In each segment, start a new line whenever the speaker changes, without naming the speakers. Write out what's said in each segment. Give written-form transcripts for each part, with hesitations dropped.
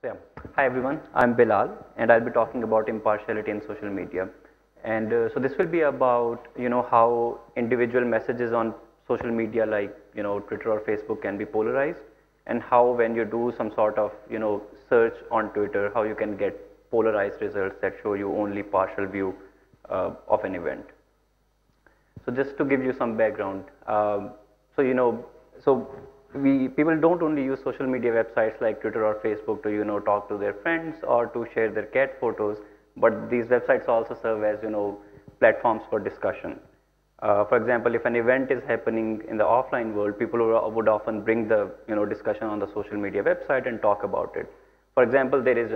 So yeah, hi everyone, I'm Bilal and I'll be talking about impartiality in social media. And so this will be about, how individual messages on social media like, Twitter or Facebook can be polarized, and how when you do some sort of, search on Twitter, how you can get polarized results that show you only partial view of an event. So just to give you some background, so so we people don't only use social media websites like Twitter or Facebook to talk to their friends or to share their cat photos, but these websites also serve as platforms for discussion. For example, if an event is happening in the offline world, people would often bring the discussion on the social media website and talk about it. For example, there is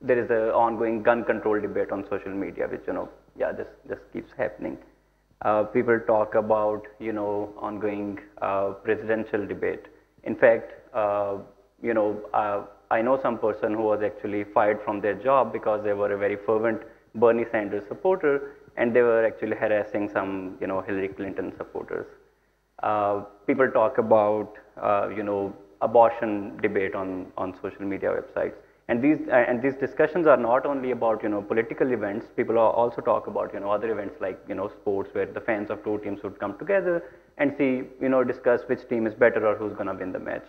there is an ongoing gun control debate on social media, which yeah, just keeps happening. People talk about ongoing presidential debate. In fact, I know some person who was actually fired from their job because they were a very fervent Bernie Sanders supporter, and they were actually harassing some Hillary Clinton supporters. People talk about abortion debate on social media websites. And these discussions are not only about political events. People also talk about other events like sports, where the fans of two teams would come together and see discuss which team is better or who's going to win the match.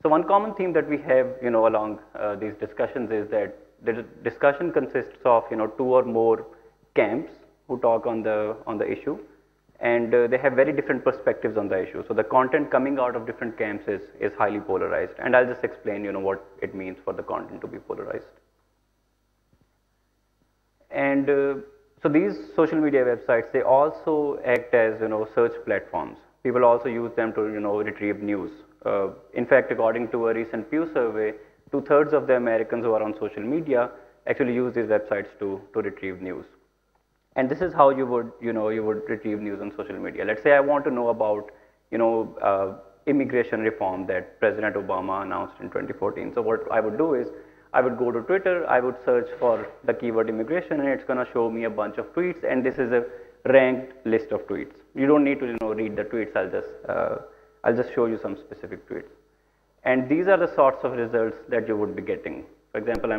So one common theme that we have along these discussions is that the discussion consists of two or more camps who talk on the issue, and they have very different perspectives on the issue. So the content coming out of different camps is highly polarized, and I'll just explain what it means for the content to be polarized. And so these social media websites, they also act as search platforms. People also use them to retrieve news. In fact, according to a recent Pew survey, 2/3 of the Americans who are on social media actually use these websites to retrieve news. And this is how you would retrieve news on social media. Let's say I want to know about immigration reform that President Obama announced in 2014. So what I would do is I would go to Twitter, I would search for the keyword immigration, and it's going to show me a bunch of tweets, and this is a ranked list of tweets. You don't need to read the tweets. I'll just show you some specific tweets. And these are the sorts of results that you would be getting. For example,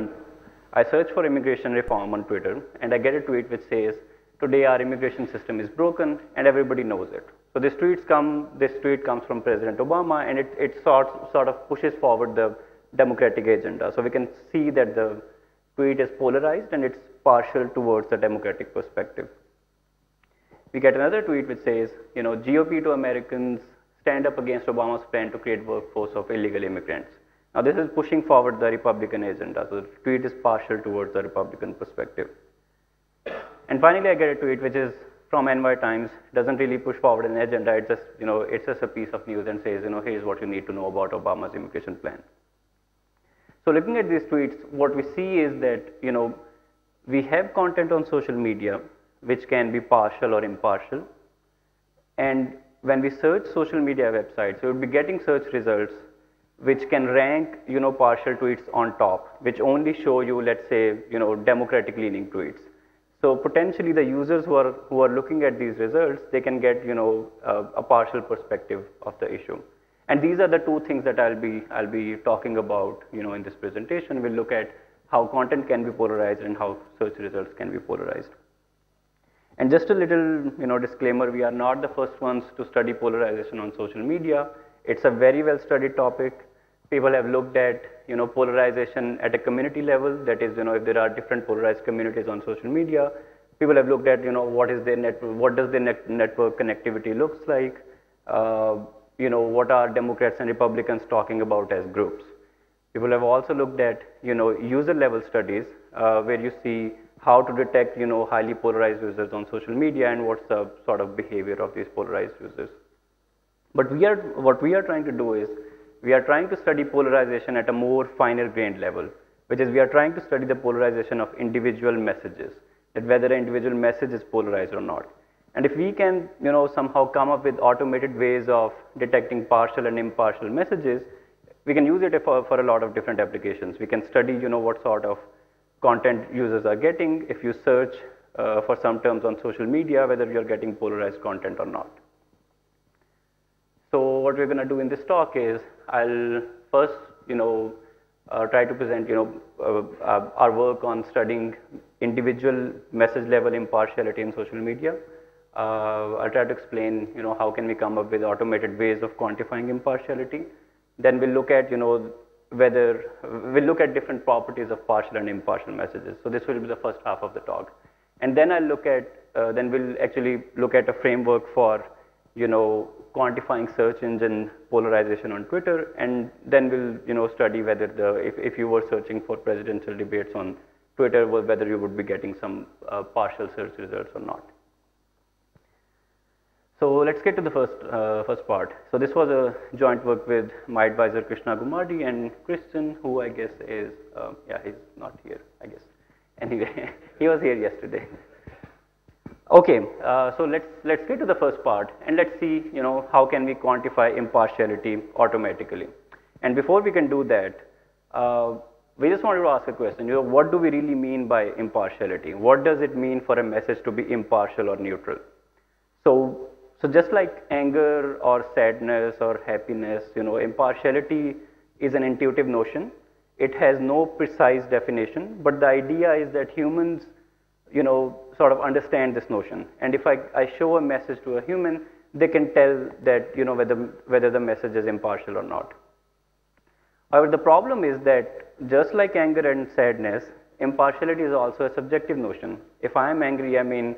I search for immigration reform on Twitter, and I get a tweet which says, "Today our immigration system is broken," and everybody knows it. So this tweet comes from President Obama, and it sort of pushes forward the democratic agenda. So we can see that the tweet is polarized and it's partial towards the democratic perspective. We get another tweet which says, "GOP to Americans, stand up against Obama's plan to create workforce of illegal immigrants." Now this is pushing forward the Republican agenda, so the tweet is partial towards the Republican perspective. And finally, I get a tweet which is from NY Times, doesn't really push forward an agenda, it's just a piece of news and says, here's what you need to know about Obama's immigration plan. So looking at these tweets, what we see is that, we have content on social media which can be partial or impartial, and when we search social media websites, we would be getting search results which can rank, partial tweets on top, which only show you, let's say, democratic leaning tweets. So potentially the users who are looking at these results, they can get, a partial perspective of the issue. And these are the two things that I'll be talking about, in this presentation. We'll look at how content can be polarized and how search results can be polarized. And just a little, disclaimer, we are not the first ones to study polarization on social media. It's a very well studied topic. People have looked at, polarization at a community level. That is, if there are different polarized communities on social media, people have looked at, what does their network connectivity looks like? What are Democrats and Republicans talking about as groups? People have also looked at, user level studies, where you see how to detect, highly polarized users on social media and what's the sort of behavior of these polarized users. But what we are trying to do is, we are trying to study polarization at a more finer grained level, which is we are trying to study the polarization of individual messages, that whether an individual message is polarized or not. And if we can, somehow come up with automated ways of detecting partial and impartial messages, we can use it for a lot of different applications. We can study, what sort of content users are getting if you search for some terms on social media, whether you're getting polarized content or not. So what we're going to do in this talk is I'll first try to present, our work on studying individual message level impartiality in social media. I'll try to explain, how can we come up with automated ways of quantifying impartiality. Then we'll look at, we'll look at different properties of partial and impartial messages. So this will be the first half of the talk. And then I'll look at, then we'll actually look at a framework for, quantifying search engine polarization on Twitter, and then we'll, study whether if you were searching for presidential debates on Twitter, whether you would be getting some partial search results or not. So let's get to the first part. So this was a joint work with my advisor Krishna Gumardi and Christian, who I guess is, yeah, he's not here, I guess. Anyway, he was here yesterday. Okay, so let's get to the first part, and let's see, how can we quantify impartiality automatically. And before we can do that, we just wanted to ask a question. What do we really mean by impartiality? What does it mean for a message to be impartial or neutral? So just like anger or sadness or happiness, impartiality is an intuitive notion. It has no precise definition, but the idea is that humans, sort of understand this notion. And if I show a message to a human, they can tell that, whether the message is impartial or not. However, the problem is that just like anger and sadness, impartiality is also a subjective notion. If I am angry, I mean,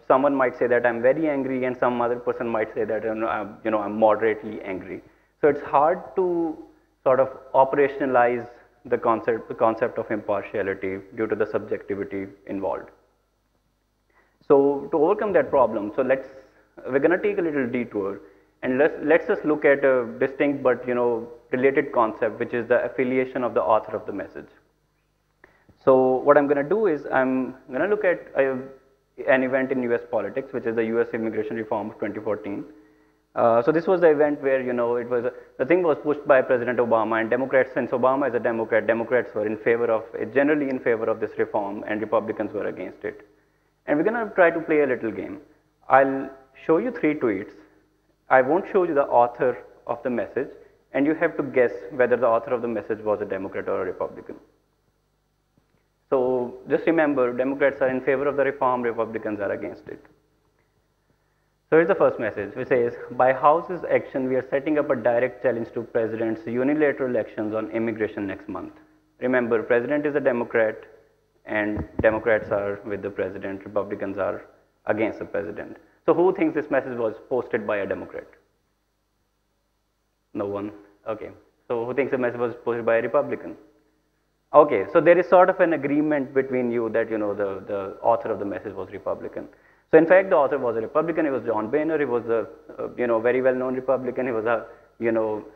someone might say that I'm very angry, and some other person might say that I'm moderately angry. So it's hard to sort of operationalize the concept of impartiality due to the subjectivity involved. So to overcome that problem, so we're going to take a little detour, and let's just look at a distinct but related concept, which is the affiliation of the author of the message. So what I'm going to do is I'm going to look at an event in US politics, which is the US immigration reform of 2014. So this was the event where, the thing was pushed by President Obama, and Democrats, since Obama is a Democrat, Democrats were generally in favor of this reform, and Republicans were against it. And we're going to try to play a little game. I'll show you 3 tweets. I won't show you the author of the message, and you have to guess whether the author of the message was a Democrat or a Republican. So just remember, Democrats are in favor of the reform, Republicans are against it. So here's the first message, which says, by House's action, we are setting up a direct challenge to President's unilateral actions on immigration next month. Remember, President is a Democrat, and Democrats are with the President, Republicans are against the President. So who thinks this message was posted by a Democrat? No one. Okay. So who thinks the message was posted by a Republican? Okay, so there is sort of an agreement between you that, the author of the message was Republican. So in fact, the author was a Republican. He was John Boehner. He was a, very well-known Republican. He was a,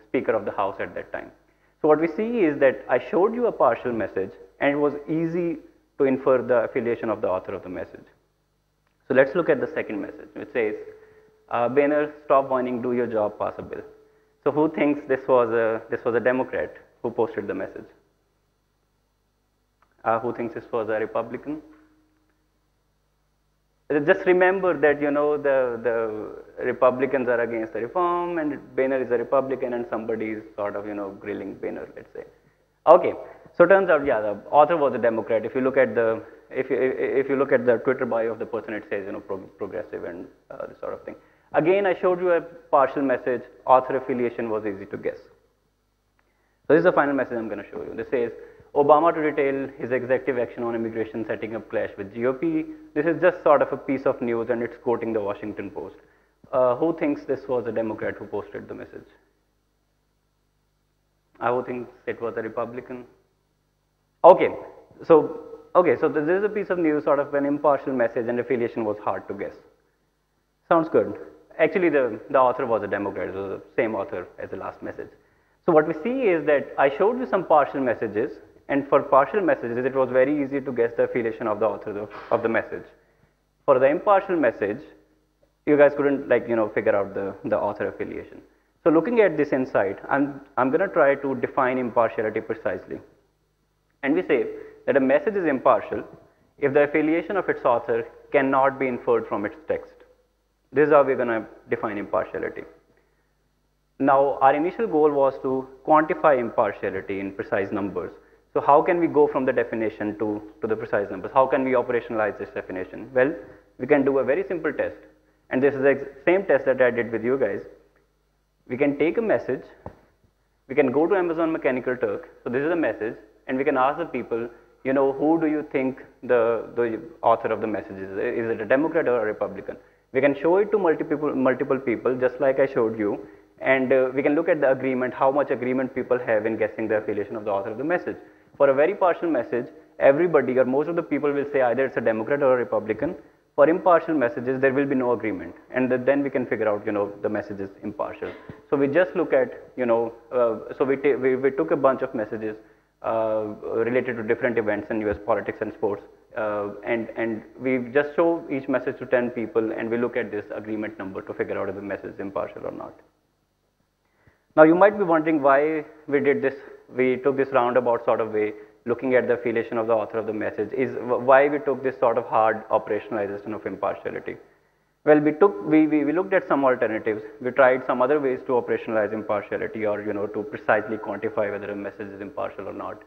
Speaker of the House at that time. So what we see is that I showed you a partial message, and it was easy to infer the affiliation of the author of the message. So let's look at the second message, which says, Boehner, stop whining, do your job, pass a bill. So who thinks this was a Democrat who posted the message? Who thinks this was a Republican? Just remember that, the Republicans are against the reform, and Boehner is a Republican, and somebody is sort of, grilling Boehner, let's say. Okay, so turns out, yeah, the author was a Democrat. If you look at the, if you look at the Twitter bio of the person, it says, progressive and this sort of thing. Again, I showed you a partial message. Author affiliation was easy to guess. So this is the final message I'm going to show you. This says, Obama to detail his executive action on immigration setting up clash with GOP. This is just sort of a piece of news, and it's quoting the Washington Post. Who thinks this was a Democrat who posted the message? Who thinks it was a Republican? Okay, so this is a piece of news, sort of an impartial message, and affiliation was hard to guess. Sounds good. Actually, the author was a Democrat. It was the same author as the last message. So what we see is that I showed you some partial messages, and for partial messages, it was very easy to guess the affiliation of the author of the message. For the impartial message, you guys couldn't figure out the author affiliation. So looking at this insight, I'm going to try to define impartiality precisely. And we say that a message is impartial if the affiliation of its author cannot be inferred from its text. This is how we're going to define impartiality. Now, our initial goal was to quantify impartiality in precise numbers. So how can we go from the definition to the precise numbers? How can we operationalize this definition? Well, we can do a very simple test. And this is the same test that I did with you guys. We can take a message, we can go to Amazon Mechanical Turk. So this is a message, and we can ask the people, you know, who do you think the author of the message is? Is it a Democrat or a Republican? We can show it to multiple people, just like I showed you, and we can look at the agreement, how much agreement people have in guessing the affiliation of the author of the message. For a very partial message, everybody or most of the people will say either it's a Democrat or a Republican. For impartial messages, there will be no agreement, and then we can figure out, you know, the message is impartial. So we just look at, you know, so we took a bunch of messages related to different events in US politics and sports, and we just show each message to 10 people, and we look at this agreement number to figure out if the message is impartial or not. Now you might be wondering why we did this, we took this roundabout sort of way, looking at the affiliation of the author of the message, is why we took this sort of hard operationalization of impartiality. Well, we looked at some alternatives. We tried some other ways to operationalize impartiality, or, you know, to precisely quantify whether a message is impartial or not.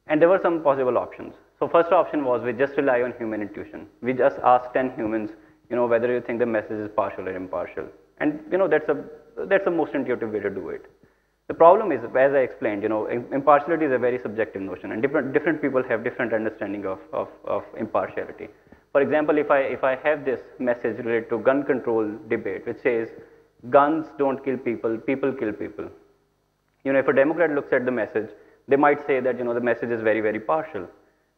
And there were some possible options. So first option was we just rely on human intuition. We just asked 10 humans, you know, whether you think the message is partial or impartial. And, you know, that's the most intuitive way to do it. The problem is, as I explained, you know, impartiality is a very subjective notion, and different people have different understanding of impartiality. For example, if I have this message related to gun control debate, which says guns don't kill people, people kill people. You know, if a Democrat looks at the message, they might say that, you know, the message is very, very partial.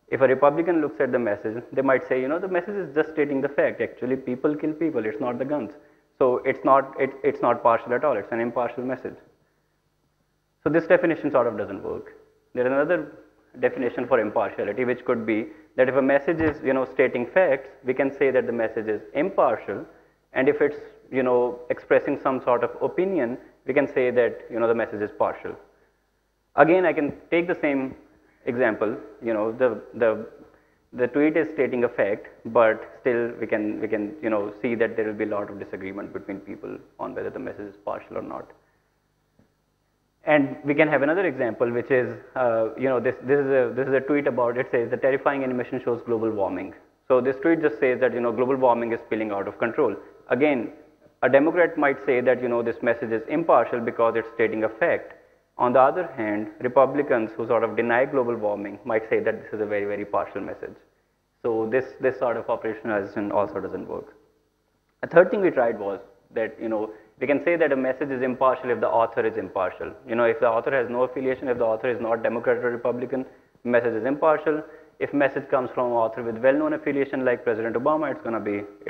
If a Republican looks at the message, they might say, you know, the message is just stating the fact. Actually, people kill people, it's not the guns. So it's not partial at all, it's an impartial message. So this definition sort of doesn't work. There is another definition for impartiality, which could be that if a message is, you know, stating facts, we can say that the message is impartial, and if it's, you know, expressing some sort of opinion, we can say that, you know, the message is partial. Again, I can take the same example. You know, the tweet is stating a fact, but still we can you know, see that there will be a lot of disagreement between people on whether the message is partial or not. And we can have another example, which is, you know, this is a tweet about, it says the terrifying animation shows global warming. So this tweet just says that, you know, global warming is spilling out of control. Again, a Democrat might say that, you know, this message is impartial because it's stating a fact. On the other hand, Republicans who sort of deny global warming might say that this is a very, very partial message. So this sort of operationalization also doesn't work. A third thing we tried was that, you know, we can say that a message is impartial if the author is impartial. You know, if the author has no affiliation, if the author is not Democrat or Republican, message is impartial. If message comes from an author with well-known affiliation like President Obama, it's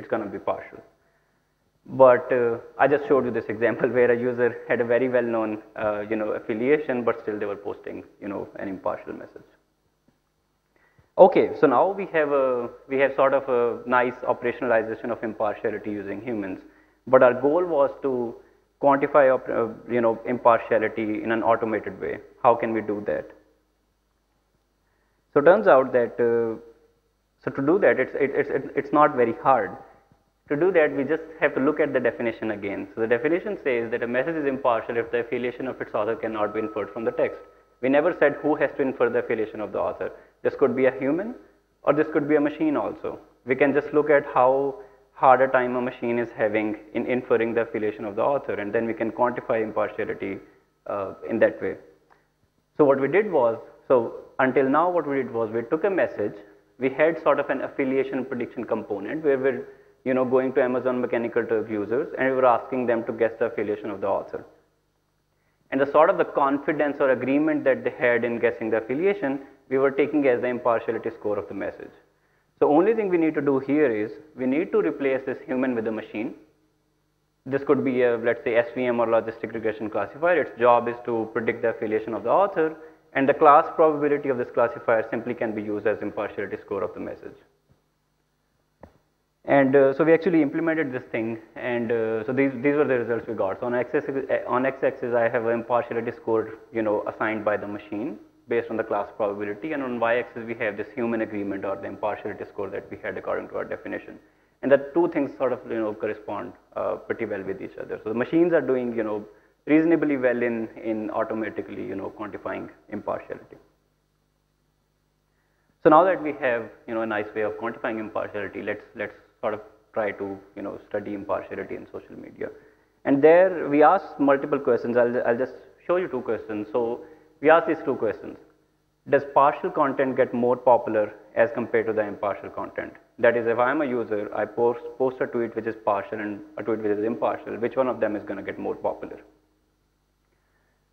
gonna be partial. But I just showed you this example where a user had a very well-known, you know, affiliation, but still they were posting, you know, an impartial message. Okay, so now we have sort of a nice operationalization of impartiality using humans. But our goal was to quantify, you know, impartiality in an automated way. How can we do that? So it turns out that, so to do that, it's not very hard. To do that, we just have to look at the definition again. So the definition says that a message is impartial if the affiliation of its author cannot be inferred from the text. We never said who has to infer the affiliation of the author. This could be a human, or this could be a machine also. We can just look at how hard a time a machine is having in inferring the affiliation of the author, and then we can quantify impartiality in that way. So what we did was, so until now what we did was we took a message, we had sort of an affiliation prediction component where we're, you know, going to Amazon Mechanical Turk users and we were asking them to guess the affiliation of the author. And the sort of the confidence or agreement that they had in guessing the affiliation, we were taking as the impartiality score of the message. So only thing we need to do here is we need to replace this human with a machine. This could be a, let's say, SVM or logistic regression classifier. Its job is to predict the affiliation of the author, and the class probability of this classifier simply can be used as impartiality score of the message. And so we actually implemented this thing, and so these were the results we got. So on x-axis I have an impartiality score, you know, assigned by the machine based on the class probability, and on y-axis we have this human agreement or the impartiality score that we had according to our definition. And the two things sort of, you know, correspond pretty well with each other. So the machines are doing, you know, reasonably well in automatically, quantifying impartiality. So now that we have, a nice way of quantifying impartiality, let's sort of try to, study impartiality in social media. And there we asked multiple questions. I'll just show you two questions. So we asked these two questions. Does partial content get more popular as compared to the impartial content? That is, if I'm a user, I post a tweet which is partial and a tweet which is impartial, which one of them is going to get more popular?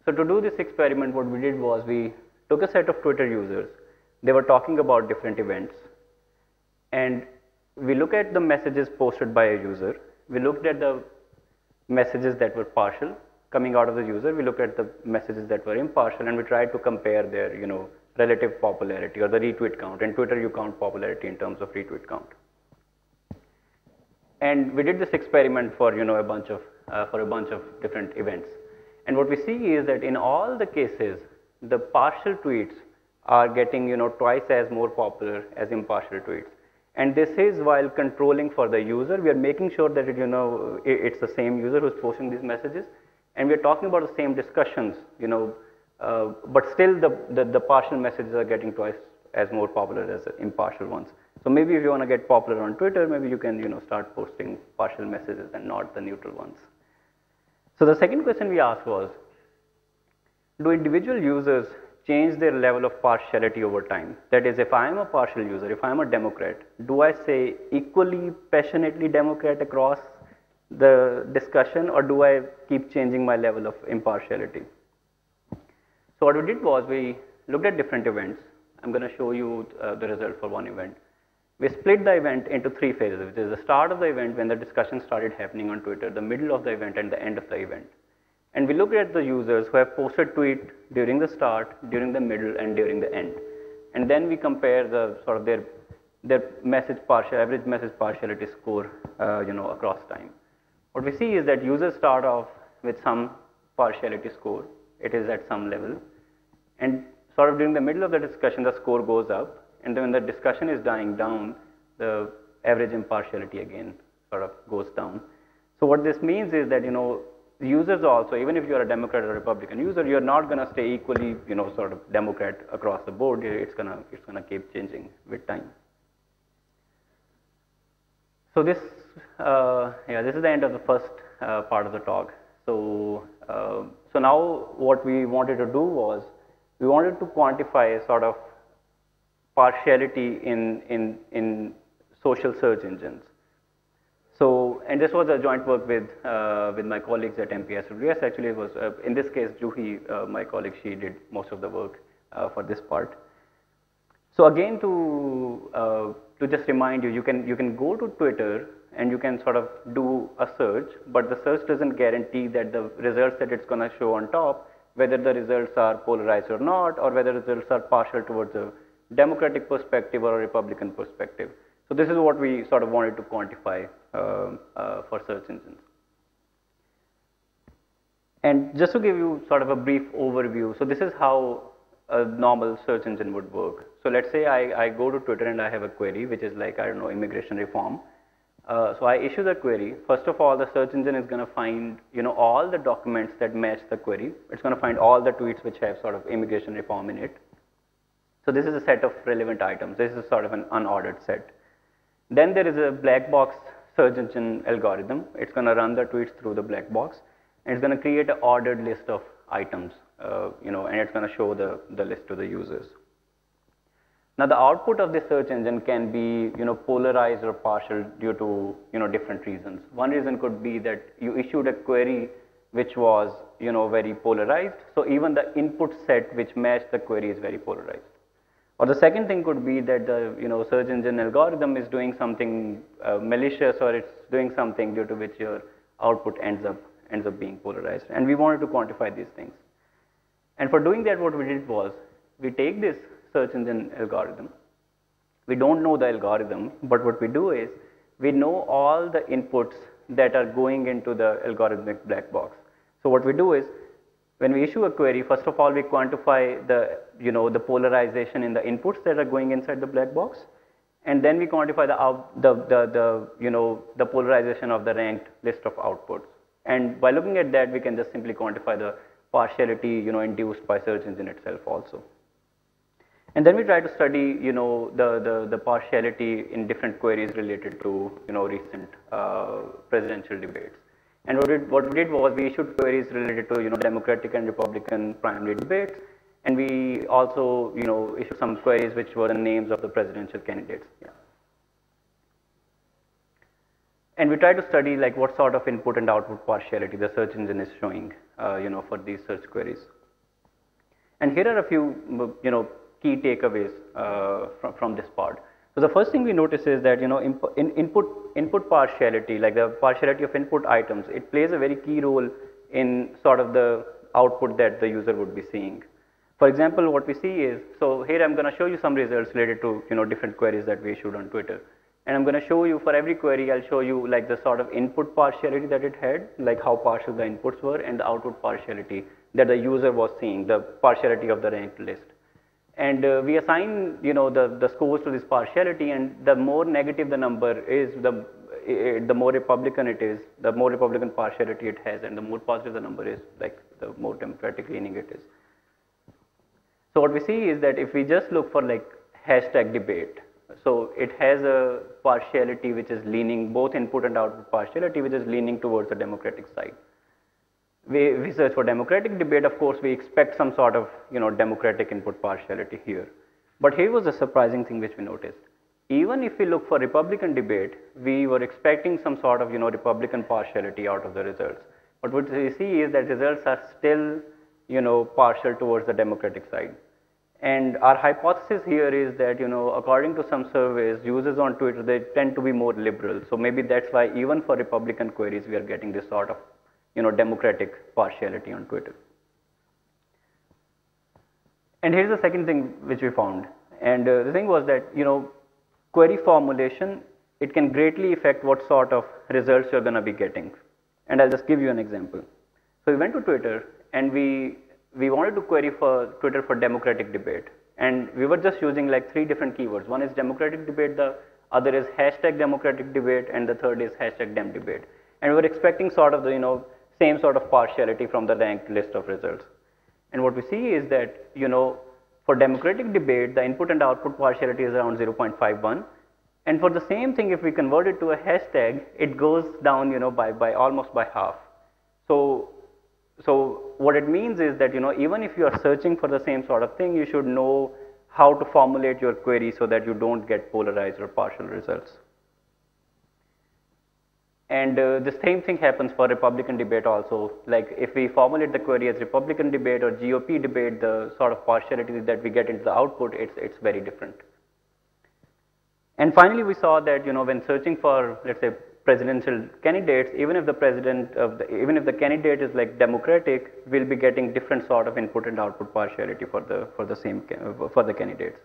So to do this experiment, what we did was we took a set of Twitter users. They were talking about different events, and we looked at the messages posted by a user. We looked at the messages that were partial coming out of the user. We looked at the messages that were impartial, and we tried to compare their, relative popularity or the retweet count. In Twitter, you count popularity in terms of retweet count. And we did this experiment for, a bunch of different events. And what we see is that in all the cases, the partial tweets are getting, twice as more popular as impartial tweets. And this is while controlling for the user. We are making sure that it's the same user who's posting these messages, and we are talking about the same discussions, but still the partial messages are getting twice as more popular as the impartial ones. So maybe if you want to get popular on Twitter, maybe you can, start posting partial messages and not the neutral ones. So the second question we asked was, do individual users change their level of partiality over time? That is, if I am a partial user, if I am a Democrat, do I say equally passionately Democrat across the discussion, or do I keep changing my level of impartiality? So what we did was we looked at different events. I'm going to show you the result for one event. We split the event into three phases, which is the start of the event when the discussion started happening on Twitter, the middle of the event, and the end of the event. And we looked at the users who have posted tweet during the start, during the middle, and during the end. And then we compare the sort of their average message partiality score, across time. What we see is that users start off with some partiality score. It is at some level. And sort of during the middle of the discussion, the score goes up. And then when the discussion is dying down, the average impartiality again sort of goes down. So what this means is that, users also, even if you are a Democrat or Republican user, you're not going to stay equally, sort of Democrat across the board. It's gonna keep changing with time. So this, this is the end of the first part of the talk. So, so now what we wanted to do was, we wanted to quantify sort of partiality in social search engines. So, and this was a joint work with my colleagues at MPSWS. Actually, it was in this case, Juhi, my colleague, she did most of the work for this part. So again, to just remind you, you can go to Twitter and you can sort of do a search, but the search doesn't guarantee that the results that it's going to show on top, whether the results are polarized or not, or whether the results are partial towards a Democratic perspective or a Republican perspective. So this is what we sort of wanted to quantify for search engines. And just to give you sort of a brief overview, so this is how a normal search engine would work. So let's say I go to Twitter and I have a query, which is like, I don't know, immigration reform. So I issue the query. First of all, the search engine is going to find, all the documents that match the query. It's going to find all the tweets which have sort of immigration reform in it. So this is a set of relevant items. This is sort of an unordered set. Then there is a black box search engine algorithm. It's going to run the tweets through the black box, and it's going to create an ordered list of items, and it's going to show the list to the users. Now the output of this search engine can be, polarized or partial due to, different reasons. One reason could be that you issued a query which was, very polarized. So even the input set which matched the query is very polarized. Or the second thing could be that the search engine algorithm is doing something malicious, or it's doing something due to which your output ends up being polarized. And we wanted to quantify these things. And for doing that, what we did was we take this search engine algorithm. We don't know the algorithm, but what we do is we know all the inputs that are going into the algorithmic black box. So what we do is, when we issue a query, first of all, we quantify the, the polarization in the inputs that are going inside the black box, and then we quantify the polarization of the ranked list of outputs. And by looking at that, we can just simply quantify the partiality, induced by search engine itself also. And then we try to study, the partiality in different queries related to, recent presidential debates. And what we did was we issued queries related to, Democratic and Republican primary debates. And we also, issued some queries which were the names of the presidential candidates. Yeah. And we try to study like what sort of input and output partiality the search engine is showing, for these search queries. And here are a few, key takeaways from this part. So the first thing we notice is that input partiality, like the partiality of input items, it plays a very key role in sort of the output that the user would be seeing. For example, what we see is, so here I'm going to show you some results related to different queries that we issued on Twitter. And I'm going to show you for every query, I'll show you like the sort of input partiality that it had, like how partial the inputs were, and the output partiality that the user was seeing, the partiality of the ranked list. And we assign, the scores to this partiality, and the more negative the number is, the more Republican it is, the more Republican partiality it has, and the more positive the number is, like the more Democratic leaning it is. So what we see is that if we just look for like hashtag debate, so it has a partiality which is leaning, both input and output partiality, which is leaning towards the Democratic side. We search for Democratic debate, of course, we expect some sort of, Democratic input partiality here. But here was a surprising thing which we noticed. Even if we look for Republican debate, we were expecting some sort of, Republican partiality out of the results. But what we see is that results are still, partial towards the Democratic side. And our hypothesis here is that, according to some surveys, users on Twitter, they tend to be more liberal. So maybe that's why even for Republican queries, we are getting this sort of, Democratic partiality on Twitter. And here's the second thing which we found. And the thing was that, query formulation, it can greatly affect what sort of results you're going to be getting. And I'll just give you an example. So we went to Twitter and we wanted to query for Twitter for Democratic debate. And we were just using like 3 different keywords. One is Democratic debate, the other is hashtag Democratic debate, and the third is hashtag Dem debate. And we were expecting sort of the, same sort of partiality from the ranked list of results. And what we see is that, for Democratic debate, the input and output partiality is around 0.51. And for the same thing, if we convert it to a hashtag, it goes down, by almost by half. So what it means is that, even if you are searching for the same sort of thing, you should know how to formulate your query so that you don't get polarized or partial results. And the same thing happens for Republican debate also. Like if we formulate the query as Republican debate or GOP debate, the sort of partiality that we get into the output, it's very different. And finally, we saw that, when searching for, let's say, presidential candidates, even if the candidate is like Democratic, we'll be getting different sort of input and output partiality for the candidates.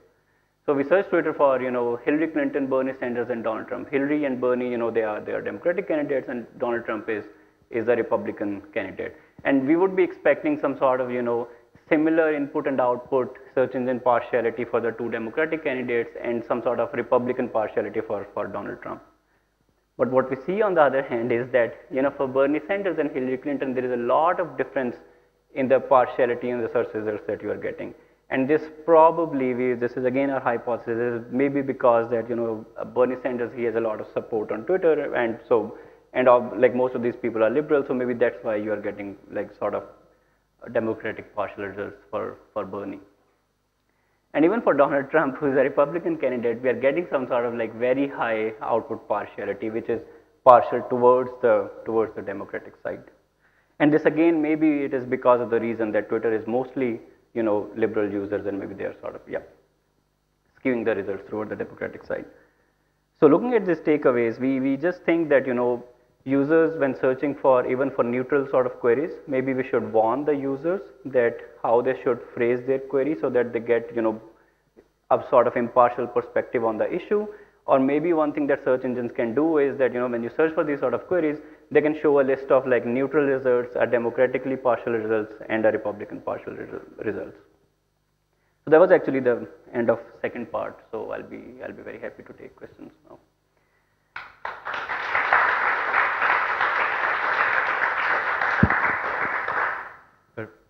So we searched Twitter for, Hillary Clinton, Bernie Sanders, and Donald Trump. Hillary and Bernie, they are Democratic candidates, and Donald Trump is a Republican candidate. And we would be expecting some sort of, similar input and output search engine partiality for the 2 Democratic candidates and some sort of Republican partiality for Donald Trump. But what we see on the other hand is that, for Bernie Sanders and Hillary Clinton, there is a lot of difference in the partiality in the search results that you are getting. And this probably, this is again our hypothesis, maybe because that, Bernie Sanders, he has a lot of support on Twitter, and so, like most of these people are liberal, so maybe that's why you are getting like sort of Democratic partial results for Bernie. And even for Donald Trump, who is a Republican candidate, we are getting some sort of like very high output partiality, which is partial towards the Democratic side. And this again, maybe it is because of the reason that Twitter is mostly, liberal users, and maybe they are sort of, skewing the results toward the Democratic side. So looking at these takeaways, we just think that, users when searching for, even for neutral sort of queries, maybe we should warn the users that how they should phrase their query so that they get, a sort of impartial perspective on the issue. Or maybe one thing that search engines can do is that, when you search for these sort of queries, they can show a list of like neutral results, a democratically partial results, and a Republican partial results. So that was actually the end of second part. So I'll be very happy to take questions now.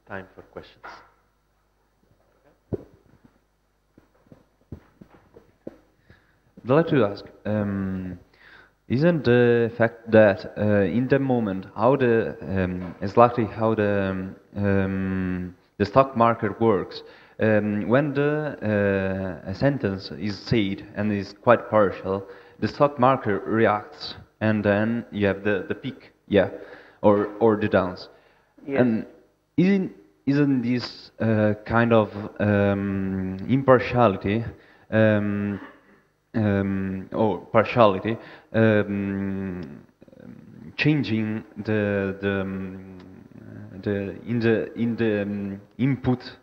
time for questions.
I'd like to ask, isn't the fact that in the moment how exactly how the stock market works, when a sentence is said and is quite partial, the stock market reacts, and then you have the peak, yeah, or the downs.
Yes.
And isn't this kind of impartiality or partiality changing the input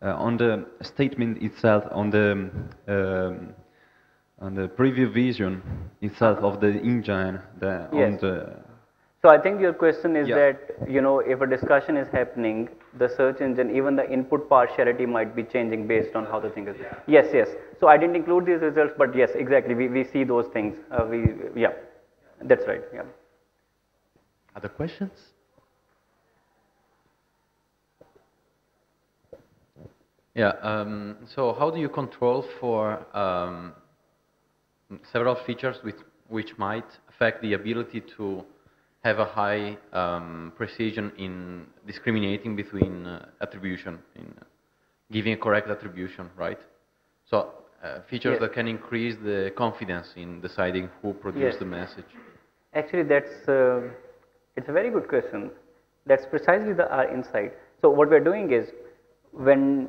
on the statement itself, on the preview vision itself of the engine,
Yes. So I think your question is that, if a discussion is happening, the search engine, even the input partiality might be changing based on how the thing is. Yes, yes. So I didn't include these results, but yes, exactly. We see those things. Yeah, that's right. Yeah.
Other questions?
Yeah. So how do you control for several features which might affect the ability to have a high precision in discriminating between attribution, in giving a correct attribution, right? So features that can increase the confidence in deciding who produced the message.
Actually, it's a very good question. That's precisely our insight. So what we're doing is, when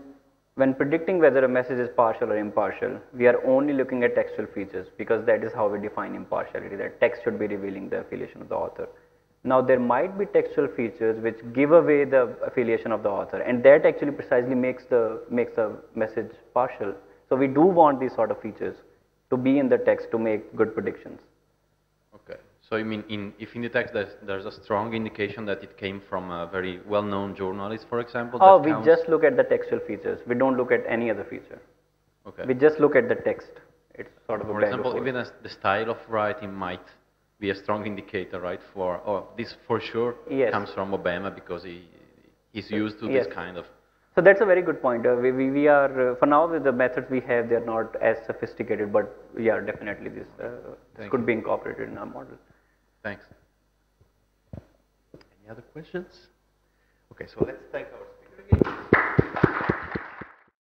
predicting whether a message is partial or impartial, we are only looking at textual features, because that is how we define impartiality, that text should be revealing the affiliation of the author. Now there might be textual features which give away the affiliation of the author, and that actually precisely makes the message partial. So we do want these sort of features to be in the text to make good predictions.
Okay. So you mean if in the text there's a strong indication that it came from a very well-known journalist, for example?
Oh, we just look at the textual features. We don't look at any other feature.
Okay.
We just look at the text. It's sort of
for example, even as the style of writing might be a strong indicator, right? This for sure comes from Obama because he's used to this kind of.
So that's a very good point. We are for now, with the methods we have, they are not as sophisticated, but yeah, definitely this could be incorporated in our model.
Thanks.
Any other questions? Okay, so let's thank our speaker again.